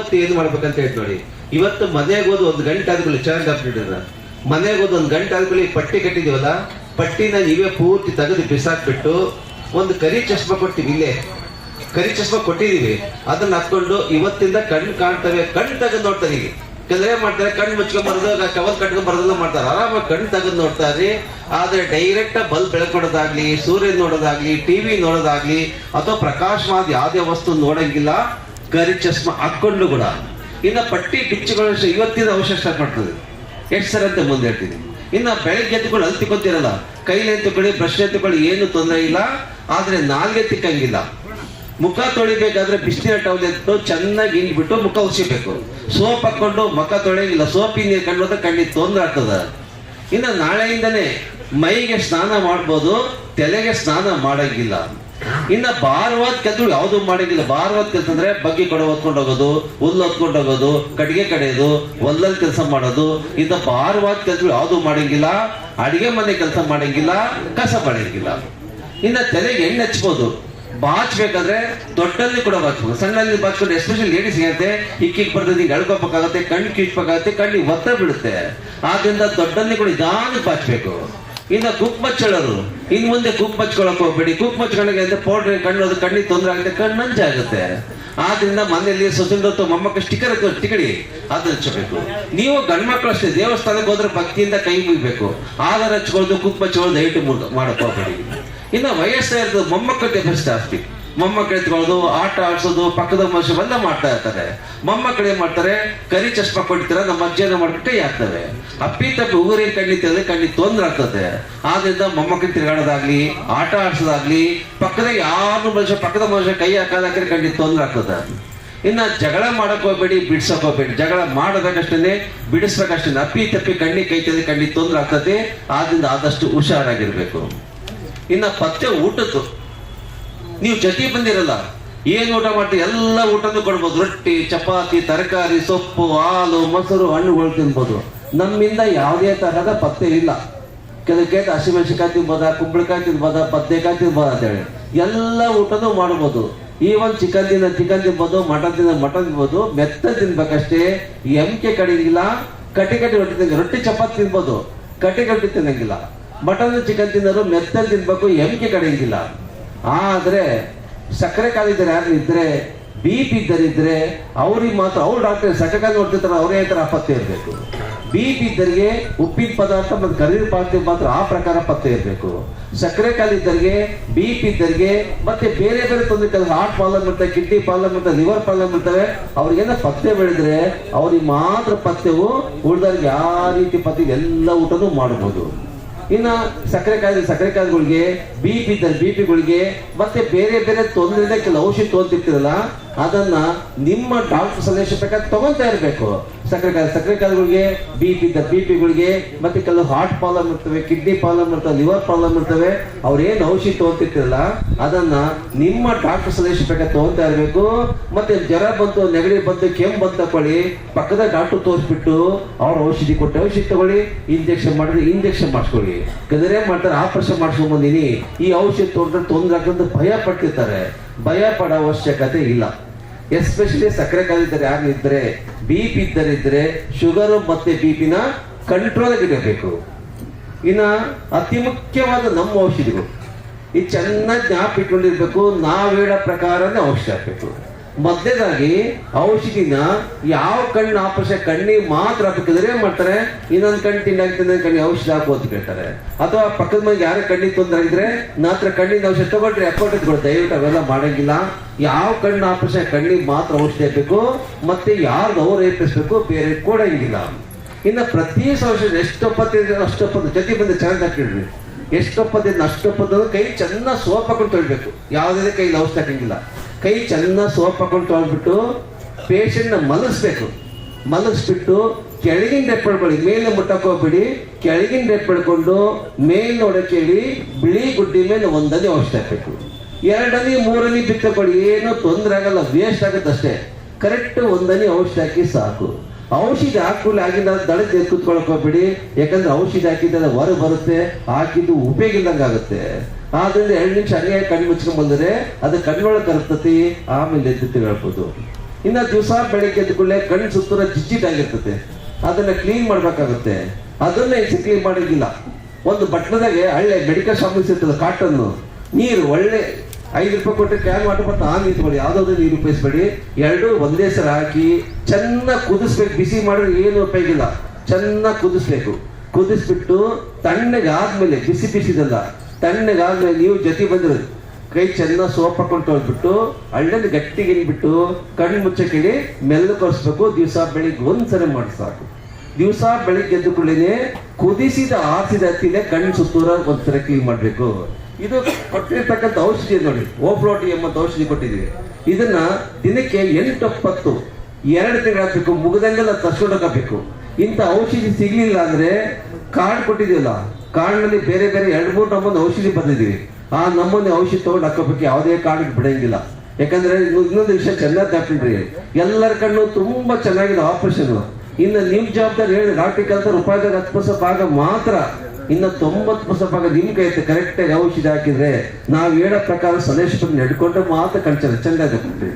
ಇವತ್ತು ಏನ್ ಮಾಡ್ಬೇಕಂತ ಹೇಳಿ ನೋಡಿ. ಇವತ್ತು ಮನೆಗೆ ಹೋದ್ 1 ಗಂಟೆ ಆದ್ಮೇಲೆ ಚೆನ್ನಾಗಿ ಹಾಕ್ಬಿಟ್ಟಿದ್ರ, ಮನೆಗೆ ಹೋದ್ 1 ಗಂಟೆ ಆದ್ಮೇಲೆ ಪಟ್ಟಿ ಕಟ್ಟಿದೀವಲ್ಲ, ಪಟ್ಟಿನ ನೀವೇ ಪೂರ್ತಿ ತೆಗೆದು ಬಿಸಾಕ್ಬಿಟ್ಟು ಒಂದು ಕರಿ ಚಶ್ಮಾ ಕೊಡ್ತೀವಿ, ಇಲ್ಲೇ ಕರಿ ಚಶ್ಮಾ ಕೊಟ್ಟಿದೀವಿ, ಅದನ್ನ ಹಾಕೊಂಡು ಇವತ್ತಿಂದ ಕಣ್ಣು ಕಾಣ್ತವೆ, ಕಣ್ಣು ತೆಗೆದು ನೋಡ್ತಾರೆ. ಈಗ ಕೆಲವೇ ಮಾಡ್ತಾರೆ, ಕಣ್ಣು ಮುಚ್ಕೊಂಡ್ ಬರೋದು, ಕವಲ್ ಕಟ್ಕೊಂಡ್ ಬರೋದೆಲ್ಲ ಮಾಡ್ತಾರೆ, ಆರಾಮಾಗಿ ಕಣ್ಣು ತೆಗೆದು ನೋಡ್ತಾರೆ. ಆದ್ರೆ ಡೈರೆಕ್ಟ್ ಬಲ್ಬ್ ಬೆಳಕೊಡೋದಾಗ್ಲಿ, ಸೂರ್ಯ ನೋಡೋದಾಗ್ಲಿ, ಟಿವಿ ನೋಡೋದಾಗ್ಲಿ ಅಥವಾ ಪ್ರಕಾಶವಾದ ಯಾವುದೇ ವಸ್ತು ನೋಡಂಗಿಲ್ಲ ಕರಿ ಚಶ್ಮಾ ಹಾಕೊಂಡು ಕೂಡ. ಇನ್ನ ಪಟ್ಟಿ ಬಿಚ್ಚುಗಳ ಇವತ್ತಿನ ಅವಶ್ಯ ಸ್ಟಾರ್ಟ್ ಮಾಡ್ತದೆ. ಎಷ್ಟು ಸರ್ ಅಂತ ಮುಂದೆ ಹೇಳ್ತೀನಿ. ಇನ್ನ ಬೆಳಗ್ಗೆ ಎತ್ತುಕೊಂಡು ಅಲ್ಲಿ ತಿಕ್ಕೋತಿರಲ್ಲ, ಕೈಲಿ ಎತ್ತುಕೊಳ್ಳಿ, ಬ್ರಷ್ ಎತ್ತುಕೊಳ್ಳಿ, ಏನು ತೊಂದರೆ ಇಲ್ಲ. ಆದ್ರೆ ನಾಲ್ಗೆ ತಿಕ್ಕಂಗಿಲ್ಲ. ಮುಖ ತೊಳಿಬೇಕಾದ್ರೆ ಬಿಸಿನೀರ ಟವಲ್ ಎತ್ತು ಚೆನ್ನಾಗಿ ಹಿಂಡ್ಬಿಟ್ಟು ಮುಖ ಉಸಿಬೇಕು. ಸೋಪ್ ಹಾಕೊಂಡು ಮುಖ ತೊಳೆಯಂಗಿಲ್ಲ, ಸೋಪಿನ ನೀರು ಕಂಡು ಕಣ್ಣಿಗೆ ತೊಂದರೆ ಆಗ್ತದ. ಇನ್ನು ನಾಳೆಯಿಂದನೇ ಮೈಗೆ ಸ್ನಾನ ಮಾಡ್ಬೋದು, ತಲೆಗೆ ಸ್ನಾನ ಮಾಡಂಗಿಲ್ಲ. ಇನ್ನ ಭಾರವಾದ ಕೆಲಸ ಯಾವುದು ಮಾಡಂಗಿಲ್ಲ. ಭಾರವಾದ ಕೆಲಸ ಅಂದ್ರೆ ಬಗ್ಗಿ ಕೊಡ ಹೊತ್ಕೊಂಡು ಹೋಗೋದು, ಹುಲ್ಲು ಹೊತ್ಕೊಂಡು ಹೋಗೋದು, ಕಟ್ಟಿಗೆ ಕಡೆಯೋದು, ಹೊಲದಲ್ಲಿ ಕೆಲಸ ಮಾಡೋದು, ಇಂಥ ಭಾರವಾದ ಕೆಲಸ ಯಾವುದು ಮಾಡಂಗಿಲ್ಲ. ಅಡಿಗೆ ಮನೆ ಕೆಲಸ ಮಾಡಂಗಿಲ್ಲ, ಕಸ ಮಾಡಂಗಿಲ್ಲ. ಇನ್ನ ತಲೆಗೆ ಎಣ್ಣೆ ಹಚ್ಬೋದು, ಬಾಚ್ಬೇಕಾದ್ರೆ ದೊಡ್ಡಲ್ಲಿ ಕೂಡ ಬಾಚ್ಬೇಕು, ಸಣ್ಣಲ್ಲಿ ಬಾಚ್ಕೊಂಡು ಎಸ್ಪೆಷಲಿ ಲೇಡೀಸ್ ಇರುತ್ತೆ, ಹಿಕ್ಕಿಗೆ ಬರ್ತದೆ, ಹಿಂಗೆ ಎಳ್ಕೋಬೇಕಾಗತ್ತೆ, ಕಣ್ಣು ಕಿಚ್ಬೇಕಾಗತ್ತೆ, ಕಣ್ಣಿಗೆ ಒತ್ತ ಬೀಳುತ್ತೆ. ಆದ್ರಿಂದ ದೊಡ್ಡಲ್ಲಿ ಕೂಡ ನಿಧಾನಕ್ಕೆ ಬಾಚ್ಬೇಕು. ಇನ್ನು ಕುಕ್ ಹಚ್ಚಳರು ಇನ್ ಮುಂದೆ ಕುಕ್ ಹಚ್ಕೊಳಕ್ ಹೋಗ್ಬೇಡಿ. ಕುಕ್ ಹಚ್ಕೊಂಡಾಗ ಅಂತ ಪೌಡ್ರ್ ಕಣ್ಣೋದು, ಕಣ್ಣಿಗೆ ತೊಂದರೆ ಆಗುತ್ತೆ, ಕಣ್ಣು ನಂಜಾಗುತ್ತೆ. ಆದ್ರಿಂದ ಮನೆಯಲ್ಲಿ ಸೊಸೆಂದು ಮೊಮ್ಮಕ್ಕ ಸ್ಟಿಕರ್ ಟಿಕಡಿ ಅದನ್ನ ಹಚ್ಚಬೇಕು. ನೀವು ಗಂಡು ಮಕ್ಕಳು ಅಷ್ಟೇ, ದೇವಸ್ಥಾನಕ್ಕೆ ಹೋದ್ರೆ ಭಕ್ತಿಯಿಂದ ಕೈ ಮುಗಿಬೇಕು. ಆಧಾರ ಹಚ್ಕೊಳ್ಳೋದು, ಕುಕ್ ಹಚ್ಕೊಳ್ಳೋದು ದಯವಿಟ್ಟು ಮಾಡಕ್ ಹೋಗ್ಬೇಡಿ. ಇನ್ನು ವಯಸ್ಸೇ ಇರ್ತದೆ, ಮೊಮ್ಮಕ್ಕಳಿಗೆ ಬೆಸ್ಟ್ ಜಾಸ್ತಿ. ಮೊಮ್ಮಕ್ಕಳು ಎತ್ಕೊಳ್ಳೋದು, ಆಟ ಆಡ್ಸೋದು, ಪಕ್ಕದ ಮನುಷ್ಯವೆಲ್ಲ ಮಾಡ್ತಾ ಇರ್ತಾರೆ. ಮೊಮ್ಮಕ್ಕಳು ಏನ್ ಮಾಡ್ತಾರೆ, ಕರಿ ಚಶ್ಮಾ ಕೊಡ್ತೀರ, ನಮ್ಮ ಅಜ್ಜಿಯನ್ನ ಮಾಡ್ಬಿಟ್ಟು ಕೈ ಹಾಕ್ತವೆ. ಅಪ್ಪಿ ತಪ್ಪಿ ಉಗುರಿ ಕಣ್ಣಿತ್ತಿದ್ರೆ ಕಣ್ಣಿಗೆ ತೊಂದರೆ ಆಗ್ತದೆ. ಆದ್ರಿಂದ ಮೊಮ್ಮಕ್ಕಳು ತಿರುಗಾಡೋದಾಗ್ಲಿ, ಆಟ ಆಡ್ಸೋದಾಗ್ಲಿ, ಪಕ್ಕದಾಗ ಯಾರು ಮನುಷ್ಯ ಪಕ್ಕದ ಮನುಷ್ಯ ಕೈ ಹಾಕೋದಾಗ್ರೆ ಕಣ್ಣಿಗೆ ತೊಂದರೆ ಆಗ್ತದೆ. ಇನ್ನ ಜಗಳ ಮಾಡಕ್ ಹೋಗ್ಬೇಡಿ, ಬಿಡ್ಸಕ್ ಹೋಗ್ಬೇಡಿ. ಜಗಳ ಮಾಡೋದಕ್ಕಷ್ಟೇ, ಬಿಡಿಸ್ಬೇಕಷ್ಟೇ. ಅಪ್ಪಿ ತಪ್ಪಿ ಕಣ್ಣಿಗೆ ಕೈ ತೆಗೆದು ಕಣ್ಣಿಗೆ ತೊಂದರೆ ಆಗ್ತದೆ. ಆದ್ರಿಂದ ಆದಷ್ಟು ಹುಷಾರಾಗಿರ್ಬೇಕು. ಇನ್ನ ಪಥ್ಯ ಊಟದ್ದು ನೀವು ಜೊತೆ ಬಂದಿರಲ್ಲ, ಏನ್ ಊಟ ಮಾಡ್ತೀವಿ ಎಲ್ಲ ಊಟನೂ ಕೊಡ್ಬೋದು. ರೊಟ್ಟಿ, ಚಪಾತಿ, ತರಕಾರಿ, ಸೊಪ್ಪು, ಹಾಲು, ಮೊಸರು, ಹಣ್ಣುಗಳು ತಿನ್ಬೋದು. ನಮ್ಮಿಂದ ಯಾವುದೇ ತರಹದ ಪಥ್ಯ ಇಲ್ಲ. ಕೆಲಕ್ಕೆ ಹಸಿಮೆಣಸಿಕಾಯಿ ತಿನ್ಬೋದ, ಕುಂಬಳಕಾಯಿ ತಿನ್ಬೋದ, ಬದನೆಕಾಯಿ ತಿನ್ಬೋದ ಅಂತೇಳಿ ಎಲ್ಲ ಊಟನೂ ಮಾಡ್ಬೋದು. ಈವನ್ ಚಿಕನ್ ತಿನ್ಬೋದು, ಮಟನ್ ತಿನ್ಬೋದು. ಮೆತ್ತ ತಿನ್ಬೇಕಷ್ಟೇ, ಎಮ್ಕೆ ಕಡಿಗಿಲ್ಲ. ಕಟ್ಟಿ ರೊಟ್ಟಿ ತಿನ್ನ, ರೊಟ್ಟಿ ಚಪಾತಿ ತಿನ್ಬೋದು, ಕಟ್ಟಿ ರೊಟ್ಟಿ ತಿನ್ನಂಗಿಲ್ಲ. ಮಟನ್ ಚಿಕನ್ ತಿನ್ನೋರು ಮೆತ್ತಲ್ಲಿ ತಿನ್ಬೇಕು, ಎಮ್ಕೆ ಕಡಿಗಿಲ್ಲ. ಆದ್ರೆ ಸಕ್ಕರೆ ಕಾಲಿದ್ದಾರೆ ಯಾರು ಇದ್ರೆ, BP ಇದ್ದರಿದ್ರೆ ಅವ್ರಿಗೆ ಮಾತ್ರ, ಅವ್ರು ಡಾಕ್ಟರ್ ಸಕ್ಕರೆ ಕಾಲು ನೋಡ್ತಿರ್ತಾರೆ, ಅವರೇ ತರ ಪಥ್ಯ ಇರಬೇಕು. BP ಇದ್ದರಿಗೆ ಉಪ್ಪಿನ ಪದಾರ್ಥ ಮತ್ತು ಕರಿದ ಪದಾರ್ಥ ಮಾತ್ರ ಆ ಪ್ರಕಾರ ಪಥ್ಯ ಇರಬೇಕು. ಸಕ್ಕರೆ ಕಾಲಿದ್ದರಿಗೆ, BP ಇದ್ದರಿಗೆ, ಮತ್ತೆ ಬೇರೆ ಬೇರೆ ತೊಂದರೆ, ಹಾರ್ಟ್ ಪ್ರಾಬ್ಲಮ್ ಇರ್ತವೆ, ಕಿಡ್ನಿ ಪ್ರಾಬ್ಲಮ್ ಇರ್ತವೆ, ಲಿವರ್ ಪ್ರಾಬ್ಲಮ್ ಇರ್ತವೆ, ಅವ್ರಿಗೇನ ಪಥ್ಯ ಬೆಳೆದ್ರೆ ಅವ್ರಿಗೆ ಮಾತ್ರ ಪಥ್ಯವು, ಉಳಿದವ್ರಿಗೆ ಯಾವ ರೀತಿ ಪಥ್ಯ ಎಲ್ಲ ಊಟನೂ ಮಾಡಬಹುದು. ಇನ್ನ ಸಕ್ಕರೆ ಕಾಯಿಲೆಗಳಿಗೆ, BPಗಳಿಗೆ ಮತ್ತೆ ಬೇರೆ ಬೇರೆ ತೊಂದರೆ ಕೆಲವು ಔಷಧಿ ತಗೊಂತಿರ್ತಿರಲ್ಲ, ಅದನ್ನ ನಿಮ್ಮ ಡಾಕ್ಟರ್ ಸಲಹೆ ಪ್ರಕಾರ ತಗೊಂತಾ ಇರಬೇಕು. ಸಕ್ಕರೆ ಕಾಯಿಲೆಗಳಿಗೆ, BPಗಳಿಗೆ ಮತ್ತೆ ಕೆಲವು ಹಾರ್ಟ್ ಪ್ರಾಬ್ಲಮ್ ಇರ್ತವೆ, ಕಿಡ್ನಿ ಪ್ರಾಬ್ಲಮ್ ಇರ್ತವೆ, ಲಿವರ್ ಪ್ರಾಬ್ಲಮ್ ಇರ್ತವೆ, ಅವ್ರೇನು ಔಷಧಿ ತಗೊಂತಿರ್ತಿರಲ್ಲ ಅದನ್ನ ನಿಮ್ಮ ಡಾಕ್ಟರ್ ಸಲಹೆ ಪ್ರಕಾರ ತಗೊಂತಾ ಇರಬೇಕು. ಮತ್ತೆ ಜ್ವರ ಬಂತು, ನೆಗಡಿ ಬಂತು, ಕೆಮ್ಮು ಬಂತು ತಕೊಳ್ಳಿ, ಪಕ್ಕದ ಡಾಕ್ಟರ್ ತೋರಿಸ್ಬಿಟ್ಟು ಅವ್ರ ಔಷಧಿ ಕೊಟ್ಟು ಔಷಧಿ ತಗೊಳ್ಳಿ, ಇಂಜೆಕ್ಷನ್ ಮಾಡಿದ್ರೆ ಇಂಜೆಕ್ಷನ್ ಮಾಡಿಸ್ಕೊಳ್ಳಿ. ಕೆಲವರೇ ಮಾಡ್ತಾರೆ, ಆಪರೇಷನ್ ಮಾಡಿಸ್ಕೊಂಡ್ ಬಂದಿನಿ, ಈ ಔಷಧಿ ತೊಗೊಂಡ್ರೆ ತೊಂದರೆ ಆಗ್ತದೆ ಭಯ ಪಡ್ತಿರ್ತಾರೆ. ಭಯ ಪಡೋ ಅವಶ್ಯಕತೆ ಇಲ್ಲ. ಎಸ್ಪೆಷಲಿ ಸಕ್ಕರೆ ಕಾಯಿಲೆ ಯಾರು ಇದ್ರೆ, BP ಇದ್ದರಿದ್ರೆ ಶುಗರು ಮತ್ತೆ BPನ ಕಂಟ್ರೋಲ್ ಇಡಬೇಕು. ಇನ್ನ ಅತಿ ಮುಖ್ಯವಾದ ನಮ್ಮ ಔಷಧಿಗಳು ಇದು ಚೆನ್ನಾಗಿ ಜ್ಞಾಪ ಇಟ್ಕೊಂಡಿರ್ಬೇಕು. ನಾವು ಹೇಳೋ ಪ್ರಕಾರನೇ ಔಷಧಿ ಹಾಕ್ಬೇಕು. ಮೊದಲೇದಾಗಿ ಔಷಧಿನ ಯಾವ ಕಣ್ಣು ಆಪರೇಷನ್ ಕಣ್ಣಿಗೆ ಮಾತ್ರ ಹಾಕಬೇಕಿದ್ರೆ ಏನ್ ಮಾಡ್ತಾರೆ, ಇನ್ನೊಂದು ಕಣ್ಣು ತಿಂದಾಗ್ತದೆ ಕಣ್ಣಿಗೆ ಔಷಧಿ ಹಾಕೋದು ಕೇಳ್ತಾರೆ. ಅಥವಾ ಪಕ್ಕದ ಮನೆಗೆ ಯಾರೇ ಕಣ್ಣಿಗೆ ತೊಂದರೆ ಆಗಿದ್ರೆ ನಾತ್ರ ಕಣ್ಣಿನ ಔಷಧಿ ತಗೊಳ್ರಿ ಅಕೌಂಟ್ ಇಟ್ಕೊಂಡು, ದಯವಿಟ್ಟು ಅವೆಲ್ಲ ಮಾಡಂಗಿಲ್ಲ. ಯಾವ ಕಣ್ಣು ಆಪರೇಷನ್ ಕಣ್ಣಿಗೆ ಮಾತ್ರ ಔಷಧಿ ಹಾಕಬೇಕು. ಮತ್ತೆ ಯಾರ್ದು ಅವ್ರು ಏರ್ಪಿಸ್ಬೇಕು, ಬೇರೆ ಕೊಡಂಗಿಲ್ಲ. ಇನ್ನು ಪ್ರತಿ ಔಷಧಿ ಎಷ್ಟೊಪ್ಪತ್ತಿದ್ರೆ ಅಷ್ಟೊಪ್ಪತ್ತು ಜೊತೆ ಬಂದು ಚೆನ್ನಾಗಿ ಹಾಕಿಡ್ರಿ. ಎಷ್ಟೊಪ್ಪತ್ತಿದ್ರೆ ಅಷ್ಟೊಪ್ಪತ್ತು ಕೈ ಚೆನ್ನಾಗಿ ಸೋಪ್ ಹಾಕೊಂಡು ತೊಳ್ಬೇಕು. ಯಾವುದೇ ಕೈಲಿ ಔಷಧಿ ಹಾಕಂಗಿಲ್ಲ. ಕೈ ಚೆನ್ನಾಗಿ ಸೋಪ್ ಹಾಕೊಂಡು ತೊಳ್ಬಿಟ್ಟು ಪೇಷಂಟ್ನ ಮಲಗಿಸ್ಬಿಟ್ಟು ಕೆಳಗಿನ ರೆಪ್ಪಡ್ಕೊಳ್ಳಿ, ಮೇಲೆ ಮುಟ್ಟಕ್ಕೆ ಹೋಗ್ಬಿಡಿ. ಕೆಳಗಿನ ರೆಪ್ಪಡ್ಕೊಂಡು ಮೇಲ್ ನೋಡಕ್ಕೆ ಹೇಳಿ, ಬಿಳಿ ಗುಡ್ಡಿ ಮೇಲೆ ಒಂದನೇ ಔಷಧಿ ಹಾಕ್ಬೇಕು. 2 ಹನಿ 3 ಹನಿ ಬಿತ್ತಕೊಳ್ಳಿ, ಏನೋ ತೊಂದರೆ ಆಗಲ್ಲ, ವೇಸ್ಟ್ ಆಗುತ್ತೆ ಅಷ್ಟೇ. ಕರೆಕ್ಟ್ 1 ಹನಿ ಔಷಧಿ ಹಾಕಿ ಸಾಕು. ಔಷಧಿ ಹಾಕುಲಿ ಆಗಿಲ್ಲ ದಳಕ್ಕೆ ಕೂತ್ಕೊಳಕ್ ಹೋಗ್ಬಿಡಿ. ಯಾಕಂದ್ರೆ ಔಷಧಿ ಹಾಕಿದ್ರೆ ಹೊರ ಬರುತ್ತೆ, ಹಾಕಿದ್ದು ಉಪಯೋಗ ಇಲ್ದಂಗೆ ಆಗುತ್ತೆ. ಆದ್ರಿಂದ 2 ನಿಮಿಷ ಹಂಗೆ ಕಣ್ಣು ಮುಚ್ಕೊಂಡ್ ಬಂದರೆ ಅದು ಕಣ್ಣೊಳಗೆ ಕರ್ತತಿ, ಆಮೇಲೆ ಎದ್ದು ತಿಳ್ಬೋದು. ಇನ್ನ ದಿವಸ ಬೆಳಿಗ್ಗೆ ಎದ್ದ ಕೂಡಲೇ ಕಣ್ಣು ಸುತ್ತೂರ ಜಿಜ್ಜಿಟಾಗಿರ್ತದೆ, ಅದನ್ನ ಕ್ಲೀನ್ ಮಾಡ್ಬೇಕಾಗುತ್ತೆ. ಅದನ್ನ ಕ್ಲೀನ್ ಮಾಡಿದ್ದಿಲ್ಲ. ಒಂದು ಬಟ್ಟಲದಾಗೆ ಹಳ್ಳೆ ಮೆಡಿಕಲ್ ಶಾಪ್ ಸಿಗ್ತದೆ ಕಾಟನ್ನು, ನೀರು ಒಳ್ಳೆ 5 ರೂಪಾಯಿ ಕೊಟ್ಟು ಕ್ಯಾನ್ ವಾಟರ್ ಬರ್ತಾ ಆ ನೀರು ಮಾಡಿ, ಯಾವ್ದಾದ್ರು ನೀರು ಉಪಯೋಗಿಸ್ಬೇಡಿ. ಎರಡು ಒಂದೇ ಸರ ಹಾಕಿ ಚೆನ್ನಾಗಿ ಕುದಿಸ್ಬೇಕು. ಬಿಸಿ ಮಾಡಿದ್ರೆ ಏನು ಉಪಯೋಗ ಇಲ್ಲ, ಚೆನ್ನಾಗಿ ಕುದಿಸ್ಬೇಕು. ಕುದಿಸ್ಬಿಟ್ಟು ತಣ್ಣಗಾದ್ಮೇಲೆ, ಬಿಸಿ ಬಿಸಿದಲ್ಲ, ತಣ್ಣಗಾದ್ಮೇಲೆ ನೀವು ಜೊತೆ ಬಂದ್ರೆ ಕೈ ಚೆನ್ನಾಗಿ ಸೋಪ್ ಹಾಕೊಂಡು ತೊಳ್ಬಿಟ್ಟು ಹಳ್ಳೆದು ಗಟ್ಟಿಗೆ ಇನ್ಬಿಟ್ಟು ಕಣ್ಣು ಮುಚ್ಚಕ್ಕೆ ಮೆಲ್ಲ ಕೊರಿಸ್ಬೇಕು. ದಿವಸ ಬೆಳಿಗ್ಗೆ ಒಂದ್ಸರಿ ಮಾಡಿ ಸಾಕು. ದಿವಸ ಬೆಳಿಗ್ಗೆ ಎದ್ದು ಕೂಡಲೇ ಕುದಿಸಿದ ಆರಿಸಿದ ಹತ್ತಿಲೆ ಕಣ್ಣು ಸುತ್ತೂರ ಒಂದ್ಸರಿ ಕ್ಲೀನ್ ಮಾಡ್ಬೇಕು. ಇದು ಕೊಟ್ಟಿರ್ತಕ್ಕಂಥ ಔಷಧಿ ನೋಡಿ, ಓಫ್ಲೋಟಿ ಎಂಬ ಔಷಧಿ ಕೊಟ್ಟಿದ್ದೀವಿ. ಇದನ್ನ ದಿನಕ್ಕೆ 8-10 2 ತಿಂಗಳು ಹಾಕ್ಬೇಕು. ಮುಗದಂಗೆಲ್ಲ ತರ್ಸ್ಕೊಂಡೋಗಬೇಕು. ಇಂಥ ಔಷಧಿ ಸಿಗ್ಲಿಲ್ಲ ಅಂದ್ರೆ ಕಾರ್ಡ್ ಕೊಟ್ಟಿದೀವಲ್ಲ, ಕಾರ್ಡ್ನಲ್ಲಿ ಬೇರೆ ಬೇರೆ 2-3 ನಮೂನೆ ಔಷಧಿ ಬಂದಿದ್ದೀವಿ. ಆ ನಮೂನೆ ಔಷಧಿ ತಗೊಂಡು ಹಾಕೋಬೇಕು. ಯಾವುದೇ ಕಾರ್ಡ್ ಬಿಡಂಗಿಲ್ಲ. ಯಾಕಂದ್ರೆ ಇನ್ನೊಂದು ವಿಷಯ ಚೆನ್ನಾಗಿ ಹಾಕ್ಬಿಡ್ರಿ, ಎಲ್ಲರ ಕಣ್ಣು ತುಂಬಾ ಚೆನ್ನಾಗಿದೆ ಆಪರೇಷನ್. ಇನ್ನು ನಿಮ್ ಜವಾಬ್ದಾರಿ ಹೇಳಿ ಡಾಕ್ಟರ್ ಕಲ್ತ ರೂಪಾಯಿದಾಗ 10% ಭಾಗ ಮಾತ್ರ, ಇನ್ನು 90% ಭಾಗ ನಿಮ್ ಕೈ ಐತೆ. ಕರೆಕ್ಟ್ ಆಗಿ ಔಷಧಿ ಹಾಕಿದ್ರೆ ನಾವ್ ಹೇಳೋ ಪ್ರಕಾರ ಸಲಹೆ ನಡ್ಕೊಂಡ್ರೆ ಮಾತ್ರ ಕಣ್ಚಲ್ಲ ಚೆನ್ನಾಗಿ ಕೊಟ್ರಿ.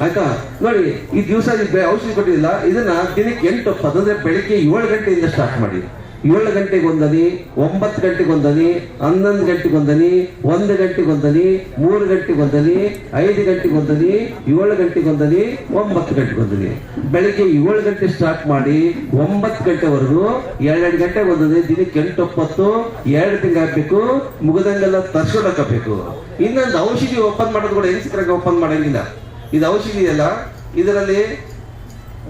ಆಯ್ತಾ ನೋಡಿ, ಈ ದಿವಸ ಔಷಧಿ ಕೊಟ್ಟಿಲ್ಲ. ಇದನ್ನ ದಿನಕ್ಕೆ 8-10 ಅಂದ್ರೆ ಬೆಳಿಗ್ಗೆ 7 ಗಂಟೆಯಿಂದ ಸ್ಟಾರ್ಟ್ ಮಾಡಿ. 7 ಗಂಟೆಗೆ ಒಂದನಿ, 9 ಗಂಟೆಗೆ ಒಂದನಿ, 11 ಗಂಟೆಗೆ ಒಂದನಿ, 1 ಗಂಟೆಗೆ ಒಂದನಿ, 3 ಗಂಟೆಗೆ ಒಂದನಿ, 5 ಗಂಟೆಗೆ ಒಂದನಿ, 7 ಗಂಟೆಗೆ ಒಂದನಿ, 9 ಗಂಟೆಗೆ ಒಂದನಿ. ಬೆಳಿಗ್ಗೆ 7 ಗಂಟೆ ಸ್ಟಾರ್ಟ್ ಮಾಡಿ 9 ಗಂಟೆವರೆಗೂ 2 ಗಂಟೆಗೆ ಒಂದನಿ. ದಿನಕ್ಕೆ 8-10 2 ತಿಂಗಳು ಹಾಕ್ಬೇಕು. ಮುಗದಂಗೆಲ್ಲ ತರ್ಸ್ಕೊಂಡು ಹಾಕಬೇಕು. ಇನ್ನೊಂದು ಔಷಧಿ ಓಪನ್ ಮಾಡೋದು ಕೂಡ ಎನ್ಸಿಕ್ರಾಗ ಓಪನ್ ಮಾಡಂಗಿಲ್ಲ. ಇದು ಔಷಧಿ ಅಲ್ಲ, ಇದರಲ್ಲಿ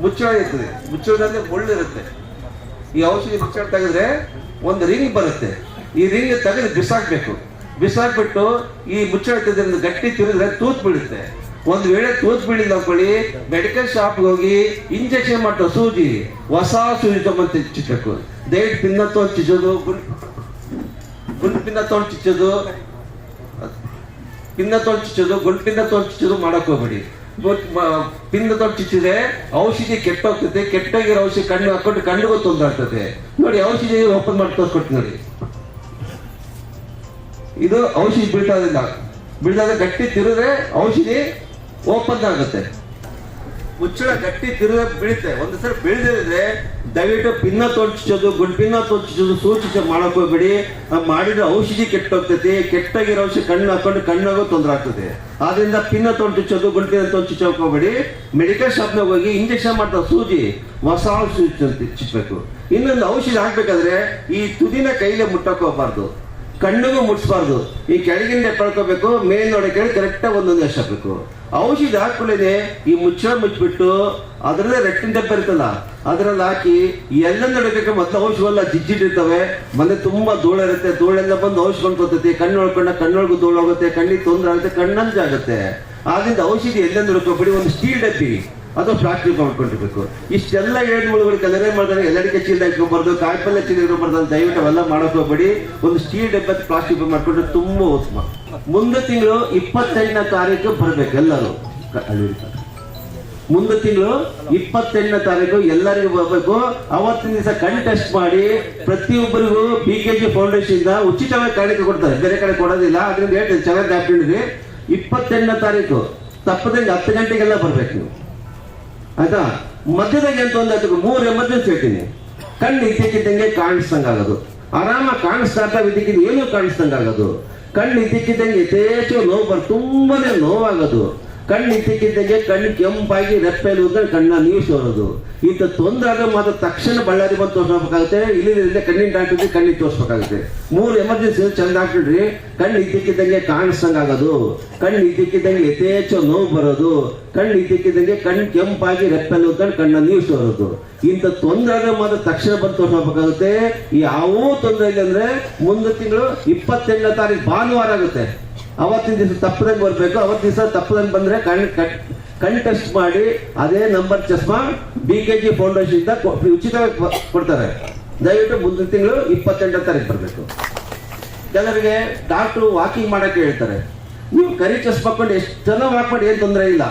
ಮುಚ್ಚಳ ಇರ್ತದೆ. ಮುಚ್ಚಳದಲ್ಲಿ ಮುಳ್ಳಿರುತ್ತೆ. ಈ ಔಷಧಿ ಮುಚ್ಚಳ ತೆಗೆದ್ರೆ ಒಂದು ರಿಂಗ್ ಬರುತ್ತೆ. ಈ ರಿಂಗ್ ತೆಗೆದು ಬಿಸಾಕ್ಬೇಕು. ಬಿಸಾಕ್ಬಿಟ್ಟು ಈ ಮುಚ್ಚಳ ತೆಗೆದ್ರೆ ಗಟ್ಟಿ ತಿರುಗಿದ್ರೆ ತೂತ್ ಬೀಳುತ್ತೆ. ಒಂದು ವೇಳೆ ತೂತ್ ಬೀಳಿಲ್ಲ ಅನ್ಕೊಳ್ಳಿ, ಮೆಡಿಕಲ್ ಶಾಪ್ಗೆ ಹೋಗಿ ಇಂಜೆಕ್ಷನ್ ಮಾಡ್ತಾರೆ ಸೂಜಿ, ಹೊಸ ಸೂಜಿ ತಗೊಂಡ್ ಚುಚ್ಚಬೇಕು. ದಯವಿಟ್ಟು ಪಿನ್ನ ತಗೊಂಡು ಚುಚ್ಚೋದು, ಗುಂಡು ಪಿನ್ನ ತಗೊಂಡು ಚುಚ್ಚೋದು, ಪಿನ್ನ ತಗೊಂಡು ಚುಚ್ಚೋದು, ಗುಂಡು ಪಿನ್ನ ತಗೊಂಡು ಚುಚ್ಚೋದು ಮಾಡಕ್ ಹೋಗ್ಬೇಡಿ. ಪಿನ್ನ ತೊಟ್ಟು ಚುಚ್ಚಿದ್ರೆ ಔಷಧಿ ಕೆಟ್ಟೋಗ್ತದೆ. ಕೆಟ್ಟೋಗಿರೋ ಔಷಧಿ ಕಣ್ಣು ಹಾಕೊಂಡು ಕಣ್ಣಿಗೂ ತೊಂದರೆ ಆಗ್ತದೆ. ನೋಡಿ, ಔಷಧಿ ಓಪನ್ ಮಾಡಿ ತೋರಿಸ್ಕೊಡ್ತೀನಿ ನೋಡಿ. ಇದು ಔಷಧಿ ಬೀಳ್ತಾದಿಲ್ಲ. ಬೀಳ್ದಾಗ ಗಟ್ಟಿ ತಿರುದ್ರೆ ಔಷಧಿ ಓಪನ್ ಆಗುತ್ತೆ. ಮುಚ್ಚಳ ಗಟ್ಟಿ ತಿರುಗ ಬೀಳುತ್ತೆ. ಒಂದು ಸಲ ಬೀಳದಿದ್ರೆ ದಯವಿಟ್ಟು ಪಿನ್ನ ತೋರಿಸೋದು, ಗುಡ್ ಪಿನ್ನ ತೋರಿಸೋದು, ಸೂಚಿಸ ಮಾಡಕ್ ಹೋಗ್ಬೇಡಿ. ಮಾಡಿದ್ರೆ ಔಷಧಿ ಕೆಟ್ಟೋಗ್ತೈತಿ. ಕೆಟ್ಟೋಗಿರೋ ಔಷಧಿ ಕಣ್ಣು ಹಾಕೊಂಡು ಕಣ್ಣಾಗೂ ತೊಂದರೆ ಆಗ್ತದೆ. ಆದ್ರಿಂದ ಪಿನ್ನ ತೊಂಟಿಚ್ಚೋದು, ಗುಡ್ ಪಿನ್ನ ತೊಂಚಿಚ್ಚೋಕ್ ಹೋಗ್ಬೇಡಿ. ಮೆಡಿಕಲ್ ಶಾಪ್ನಾಗ ಹೋಗಿ ಇಂಜೆಕ್ಷನ್ ಮಾಡ್ತಾರೆ ಸೂಜಿ, ಹೊಸ ಔಷಧಿ ಚುಚ್ಚಬೇಕು. ಇನ್ನೊಂದು ಔಷಧಿ ಹಾಕ್ಬೇಕಾದ್ರೆ ಈ ತುದಿನ ಕೈಲೇ ಮುಟ್ಟಕ್ ಹೋಗ್ಬಾರ್ದು, ಕಣ್ಣಿಗೂ ಮುಟ್ಸ್ಬಾರ್ದು. ಈ ಕೆಳಗಿಂದ ಪಡ್ಕೋಬೇಕು, ಮೇಲ್ನೋಡೆ ಕೆಳಗೆ ಕರೆಕ್ಟಾಗಿ ಒಂದೊಂದು ಎಷ್ಟು ಹಾಕ್ಬೇಕು. ಔಷಧಿ ಹಾಕೊಳ್ಳೇನೆ ಈ ಮುಚ್ಚಳ ಮುಚ್ಚಿಬಿಟ್ಟು ಅದರಲ್ಲೇ ರೆಟ್ಟಿನ ಡಬ್ಬ ಇರ್ತಲ್ಲ, ಅದ್ರಲ್ಲಿ ಹಾಕಿ ಎಲ್ಲ ನಡಬೇಕು. ಮೊದಲು ಔಷಧವೆಲ್ಲ ಜಿಜ್ಜಿಟ್ಟಿರ್ತವೆ. ಮನೆ ತುಂಬಾ ಧೂಳ ಇರುತ್ತೆ. ಧೂಳೆಲ್ಲ ಬಂದು ಔಷಧ ಕೊಂಡ್ಕೊತೈತಿ. ಕಣ್ಣು ಹೊಡ್ಕೊಂಡ ಕಣ್ಣೊಳಗೂ ಧೂಳು ಹೋಗುತ್ತೆ, ಕಣ್ಣಿಗೆ ತೊಂದರೆ ಆಗುತ್ತೆ, ಕಣ್ಣಂಜಾಗುತ್ತೆ. ಆದ್ರಿಂದ ಔಷಧಿ ಎಲ್ಲ ನಡ್ಕೊಬೇಡಿ. ಒಂದು ಸ್ಟೀಲ್ ಡಬ್ಬಿ ಅದು ಪ್ಲಾಸ್ಟಿಕ್ ಮಾಡ್ಕೊಂಡಿರ್ಬೇಕು. ಇಷ್ಟೆಲ್ಲ ಏಳುಗಳು ಕೆಲವೇ ಮಾಡಿದ್ರೆ ಎಲ್ಲರಿಗೆ ಚೀಲ ಇಟ್ಕೊಬಾರ್ದು, ಕಾಯಿಪಲ್ಲೆ ಚೀಲ ಇಟ್ಕೊಬಾರ್ದು. ದಯವಿಟ್ಟು ಅವೆಲ್ಲ ಮಾಡಕ್ ಹೋಗ್ಬೇಡಿ. ಒಂದು ಸ್ಟೀಲ್ ಡಬ್ಬ ಪ್ಲಾಸ್ಟಿಕ್ ಮಾಡ್ಕೊಂಡ್ರೆ ತುಂಬಾ ಉತ್ತಮ. ಮುಂದೆ ತಿಂಗಳು 28ನೇ ತಾರೀಕು ಬರ್ಬೇಕು ಎಲ್ಲರೂ. ಮುಂದೆ ತಿಂಗಳು 28ನೇ ತಾರೀಕು ಎಲ್ಲರಿಗೂ ಬರ್ಬೇಕು. ಅವತ್ತಿನ ದಿವಸ ಕಣ್ ಟೆಸ್ಟ್ ಮಾಡಿ ಪ್ರತಿಯೊಬ್ಬರಿಗೂ BKG ಫೌಂಡೇಶನ್ ಇಂದ ಉಚಿತವಾಗಿ ಕಾಣಿಕೆ ಕೊಡ್ತಾರೆ, ಬೇರೆ ಕಡೆ ಕೊಡೋದಿಲ್ಲ. ಅದರಿಂದ ಹೇಳ್ತೀನಿ, ಚೆನ್ನಾಗಿ ಹಾಕೊಂಡಿದ್ರಿ. 28ನೇ ತಾರೀಕು ತಪ್ಪದಂಗೆ 10 ಗಂಟೆಗೆಲ್ಲ ಬರ್ಬೇಕು ನೀವು. ಆಯ್ತಾ? ಮಧ್ಯದಾಗ ಎಂತ ಒಂದು 3 ಎಮರ್ಜೆನ್ಸಿ ಹೇಳ್ತೀನಿ. ಕಣ್ಣು ಇದ್ದಕ್ಕಿದ್ದಂಗೆ ಕಾಣಿಸ್ದಂಗಾಗೋದು, ಆರಾಮಾಗಿ ಕಾಣಿಸ್ತಾ ಇದ್ದಕ್ಕಿದ್ದು ಏನೂ ಕಾಣಿಸ್ದಂಗಾಗೋದು. ಕಣ್ಣು ಇದ್ದಕ್ಕಿದ್ದಂಗೆ ಯಥೇಚ್ಛ ನೋವು ತುಂಬಾನೇ ನೋವಾಗೋದು. ಕಣ್ಣು ಇದ್ದಕ್ಕಿದ್ದಂಗೆ ಕಣ್ಣು ಕೆಂಪಾಗಿ ರೆಪ್ಪೆಯಲ್ಲಿ ಹೋದ್ರೆ ಕಣ್ಣ ನೀರು ಸೋರೋದು. ಇಂಥ ತೊಂದರೆ ಆಗ ಮಾತ್ರ ತಕ್ಷಣ ಬಳ್ಳಾರಿ ಬಂದು ತೋರಿಸ್ಬೇಕಾಗುತ್ತೆ. ಇಲ್ಲಿಂದ ಕಣ್ಣಿನ ಡಾಕ್ಟರ್ಗೆ ಕಣ್ಣಿಗೆ ತೋರಿಸ್ಬೇಕಾಗುತ್ತೆ. 3 ಎಮರ್ಜೆನ್ಸಿ ಚೆಂದ ಹಾಕಿಡ್ರಿ. ಕಣ್ಣು ಇದ್ದಕ್ಕಿದ್ದಂಗೆ ಕಾಣಿಸ್ದಂಗಾಗೋದು, ಕಣ್ಣು ಇದ್ದಕ್ಕಿದ್ದಂಗೆ ಯಥೇಚ್ಛ ನೋವು ಬರೋದು, ಕಣ್ಣು ಇದ್ದಕ್ಕಿದ್ದಂಗೆ ಕಣ್ಣು ಕೆಂಪಾಗಿ ರೆಪ್ಪೆಲ್ಲಿ ಹೋದ್ರೆ ಕಣ್ಣ ನೀರು ಸೋರೋದು. ಇಂಥ ತೊಂದರೆ ಆಗ ಮಾತ್ರ ತಕ್ಷಣ ಬಂದು ತೋರಿಸ್ಬೇಕಾಗುತ್ತೆ. ಯಾವ ತೊಂದರೆ ಇಲ್ಲ ಅಂದ್ರೆ ಮುಂದಿನ ತಿಂಗಳು 28ನೇ ತಾರೀಕು ಭಾನುವಾರ ಆಗುತ್ತೆ. ಅವತ್ತಿನ ದಿವಸ ತಪ್ಪದಂಗೆ ಬರ್ಬೇಕು. ಅವತ್ತಿನ ದಿವಸ ತಪ್ಪದಂಗೆ ಬಂದ್ರೆ ಕಣ್ ಟೆಸ್ಟ್ ಮಾಡಿ ಅದೇ ನಂಬರ್ ಚಸ್ಮಾ BKG ಫೌಂಡೇಶನ್ ಇಂದ ಉಚಿತವಾಗಿ ಕೊಡ್ತಾರೆ. ದಯವಿಟ್ಟು ಮುಂದಿನ ತಿಂಗಳು 28ನೇ ತಾರೀಕು ಬರಬೇಕು. ಕೆಲವರಿಗೆ ಡಾಕ್ಟ್ರು ವಾಕಿಂಗ್ ಮಾಡಕ್ಕೆ ಹೇಳ್ತಾರೆ. ನೀವು ಕರಿ ಚಸ್ಮಾ ಹಾಕೊಂಡು ಎಷ್ಟು ಜನ ವಾಕ್ ಮಾಡಿ ಏನು ತೊಂದರೆ ಇಲ್ಲ.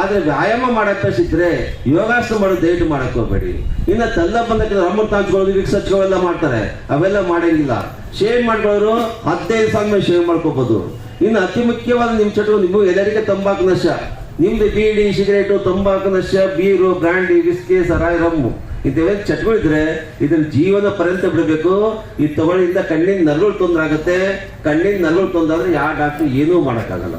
ಆದ್ರೆ ವ್ಯಾಯಾಮ ಮಾಡಕ್ಕೆ ಸಿಕ್ಕರೆ ಯೋಗಾಸನ ಮಾಡೋದು ದಯವಿಟ್ಟು ಮಾಡಕ್ ಹೋಗ್ಬೇಡಿ. ಇನ್ನು ತೆಲ್ಲ ಬಂದಕ್ಕೆ ಅಮೃತ ಹಂಚ್ಕೊಳ್ಳೋದು, ವಿಕ್ಸ್ ಹಚ್ಕೊಳ್ಳೋಲ್ಲ ಮಾಡ್ತಾರೆ, ಅವೆಲ್ಲ ಮಾಡಂಗಿಲ್ಲ. ಶೇವ್ ಮಾಡ್ಕೊಳ್ಳೋರು 15 ಸಾವಿರ ಶೇವ್ ಮಾಡ್ಕೋಬಹುದು. ಇನ್ನು ಅತಿ ಮುಖ್ಯವಾದ ನಿಮ್ಮ ಚಟು, ನಿಮಗೂ ಎಲ್ಲರಿಗೆ ತಂಬಾಕು ನಶ ನಿಮ್ದು ಬೀಡಿ, ಸಿಗರೇಟು, ತಂಬಾಕು, ನಶೆ, ಬೀರು, ಬ್ರಾಂಡಿ, ವಿಸ್ಕಿ, ಸರಾಯಿ, ರಮ್ಮು ಇಂಥವೆಲ್ಲ ಚಟಗಳಿದ್ರೆ ಇದನ್ನ ಜೀವನ ಪರ್ಯಂತ ಬಿಡಬೇಕು. ಈ ತಗೊಳ್ಳಿಂದ ಕಣ್ಣಿನ ನರಗಳು ತೊಂದರೆ ಆಗುತ್ತೆ. ಕಣ್ಣಿನ ನರಗಳು ತೊಂದರೆ ಆದ್ರೆ ಯಾವ ಡಾಕ್ಟರ್ ಏನೂ ಮಾಡೋಕ್ಕಾಗಲ್ಲ.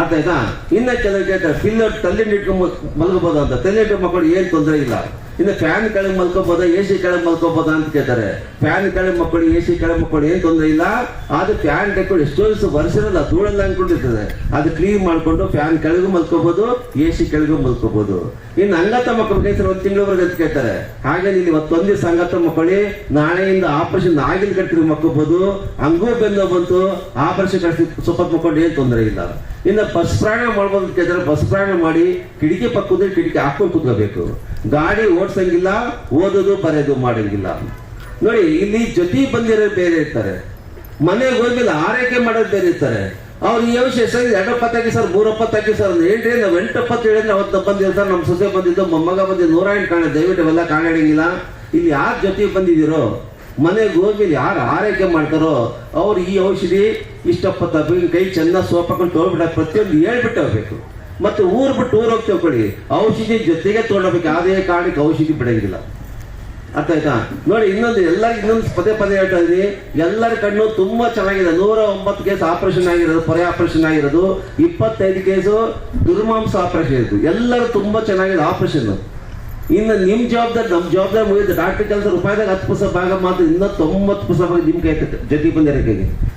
ಅರ್ಥ ಆಯ್ತಾ? ಇನ್ನ ಕೆಲವು ಕೇಳ್ತಾರೆ ಪಿಲ್ಲರ್ ತಲೆಂಡು ಇಟ್ಕೊಂಡು ಮಲ್ಕೋಬೋದ ಅಂತ. ತಲೆಂಡು ಮಕ್ಕಳು ಏನ್ ತೊಂದರೆ ಇಲ್ಲ. ಇನ್ನು ಫ್ಯಾನ್ ಕೆಳಗೆ ಮಲ್ಕೋಬೋದ, ಎ ಸಿ ಕೆಳಗೆ ಮಲ್ಕೋಬೋದ ಅಂತ ಕೇಳ್ತಾರೆ. ಫ್ಯಾನ್ ಕೆಳಗೆ ಮಕ್ಕಳು, ಎ ಸಿ ಕೆಳಗೆ ಮಕ್ಕಳು ಏನ್ ತೊಂದರೆ ಇಲ್ಲ. ಆದ್ರೆ ಫ್ಯಾನ್ ಕೆಳಗೆ ಎಷ್ಟೋ ದಿವಸ ವರ್ಷಿರಲ್ಲ, ಧೂಳೆಲ್ಲ ಅನ್ಕೊಂಡಿರ್ತದೆ. ಅದು ಕ್ಲೀನ್ ಮಾಡ್ಕೊಂಡು ಫ್ಯಾನ್ ಕೆಳಗೂ ಮಲ್ಕೋಬಹುದು, ಎ ಸಿ ಕೆಳಗೂ ಮಲ್ಕೋಬಹುದು. ಇನ್ನು ಅಂಗತ ಮಕ್ಕಳು ಕೇಳ್ತಾರೆ 1 ತಿಂಗಳವರೆಗೆ ಅಂತ ಕೇಳ್ತಾರೆ. ಹಾಗೆ ಇಲ್ಲಿ ಇವತ್ತೊಂದು ದಿವಸ ಅಂಗತ ಮಕ್ಕಳಿ, ನಾಳೆಯಿಂದ ಆಪರೇಷನ್ ಆಗಿಲ್ ಕಟ್ಟಿ ಮಕ್ಕೋಬಹುದು. ಹಂಗೂ ಬೆಂದು ಬಂತು, ಆಪರೇಷನ್ ಕಟ್ಟಿ ಸ್ವಲ್ಪ ಮಕ್ಕೊಂಡು ಏನ್ ತೊಂದರೆ ಇಲ್ಲ. ಇನ್ನು ಬಸ್ ಪ್ರಯಾಣ ಮಾಡ್ಬೋದು ಕೇಳಿದ್ರೆ ಬಸ್ ಪ್ರಯಾಣ ಮಾಡಿ ಕಿಟಕಿ ಪಕ್ಕದ ಕಿಟಕಿ ಹಾಕೊಂಡು ಕೂತ್ಕೋಬೇಕು. ಗಾಡಿ ಓಡಿಸಂಗಿಲ್ಲ, ಓದೋದು ಬರೆಯೋದು ಮಾಡಂಗಿಲ್ಲ. ನೋಡಿ ಇಲ್ಲಿ ಜೊತೆ ಬಂದಿರೋ ಬೇರೆ ಇರ್ತಾರೆ, ಮನೆಗೆ ಹೋದ್ಮೇಲೆ ಆರೈಕೆ ಮಾಡೋದು ಬೇರೆ ಇರ್ತಾರೆ. ಅವ್ರು ಈ ವಿಷಯ ಸರ್ 2 ಹಾಕಿ ಸರ್ 3 ಹಾಕಿ ಸರ್ ಏನ್ರಿ ನಾವು 8 ಹೇಳಿದ್ರೆ ಅವತ್ತು ಬಂದಿದ್ರು ಸರ್, ನಮ್ಮ ಸೊಸೆ ಬಂದಿದ್ದು, ಮೊಮ್ಮಗ ಬಂದಿದ್ದು, 108 ಕಾಣ, ದಯವಿಟ್ಟು ಅವೆಲ್ಲ ಕಾಣಂಗಿಲ್ಲ. ಇಲ್ಲಿ ಯಾರ ಜೊತೆ ಬಂದಿದ್ದೀರೋ, ಮನೆಗೆ ಹೋದ್ಮೇಲೆ ಯಾರು ಆರೈಕೆ ಮಾಡ್ತಾರೋ ಅವ್ರು ಈ ಔಷಧಿ ಇಷ್ಟಪತ್ತ ಕೈ ಚೆನ್ನಾಗಿ ಸೋಪ್ ಹಾಕೊಂಡು ತೊಗೊಳ್ಬಿಟ್ಟ ಪ್ರತಿಯೊಂದು ಹೇಳ್ಬಿಟ್ಟು ಹೋಗ್ಬೇಕು. ಮತ್ತೆ ಊರ್ ಬಿಟ್ಟು ಊರ್ ಹೋಗಿ ತಿಳ್ಕೊಳ್ಳಿ, ಔಷಧಿ ಜೊತೆಗೆ ತೊಗೊಳ್ಬೇಕು. ಯಾವುದೇ ಕಾರಣಕ್ಕೆ ಔಷಧಿ ಬಿಡಂಗಿಲ್ಲ. ಅರ್ಥ ಆಯ್ತಾ? ನೋಡಿ ಇನ್ನೊಂದು ಪದೇ ಹೇಳ್ತಾ ಇದೀನಿ, ಎಲ್ಲರ ಕಣ್ಣು ತುಂಬಾ ಚೆನ್ನಾಗಿದೆ. 109 ಕೇಸ್ ಆಪರೇಷನ್ ಆಗಿರೋದು, ಪೊರೆ ಆಪರೇಷನ್ ಆಗಿರೋದು, 25 ಕೇಸು ದುರ್ಮಾಂಸ ಆಪರೇಷನ್ ಇತ್ತು. ಎಲ್ಲರೂ ತುಂಬಾ ಚೆನ್ನಾಗಿದೆ ಆಪರೇಷನ್. ಇನ್ನು ನಿಮ್ ಜವಾಬ್ದಾರಿ, ನಮ್ ಜವಾಬ್ದಾರಿ ಮುಗಿದು ಡಾಕ್ಟರ್ ಕೆಲಸ ರೂಪಾಯಿದಾಗ 10% ಭಾಗ ಮಾತ್ರ, ಇನ್ನ 90% ಭಾಗ ನಿಮ್ ಕೈ ಜೊತೆ ಬಂದಿರೋಕೆ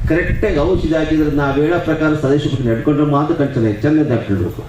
ಕರೆಕ್ಟಾಗಿ ಔಷಧಿ ಹಾಕಿದ್ರೆ ನಾವು ಹೇಳೋ ಪ್ರಕಾರ ಸದಸ್ಯ ನಡ್ಕೊಂಡ್ರೆ ಮಾತ್ರ ಕಣ್ಣ ಚೆನ್ನಾಗಿ ಡಾಕ್ಟರ್ ಇರಬೇಕು.